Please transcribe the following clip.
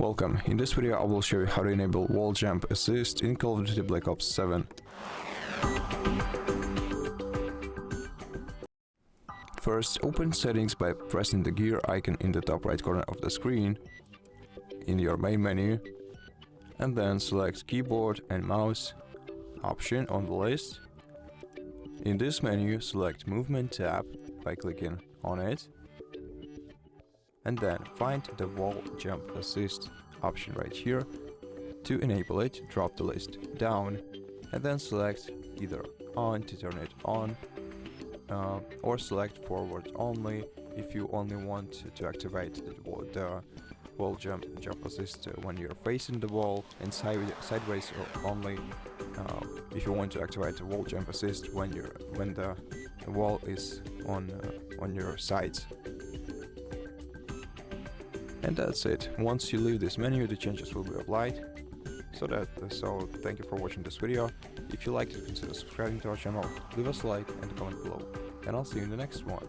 Welcome, in this video I will show you how to enable wall jump assist in Call of Duty Black Ops 7. First, open settings by pressing the gear icon in the top right corner of the screen in your main menu, and then select keyboard and mouse option on the list. In this menu, select movement tab by clicking on it, and then find the wall jump assist option right here. To enable it, drop the list down and then select either on to turn it on, or select forward only if you only want to activate the wall jump assist when you're facing the wall, and sideways or only if you want to activate the wall jump assist when the wall is on your sides. And that's it. Once you leave this menu, the changes will be applied. So thank you for watching this video. If you liked it, consider subscribing to our channel, leave us a like and a comment below, and I'll see you in the next one.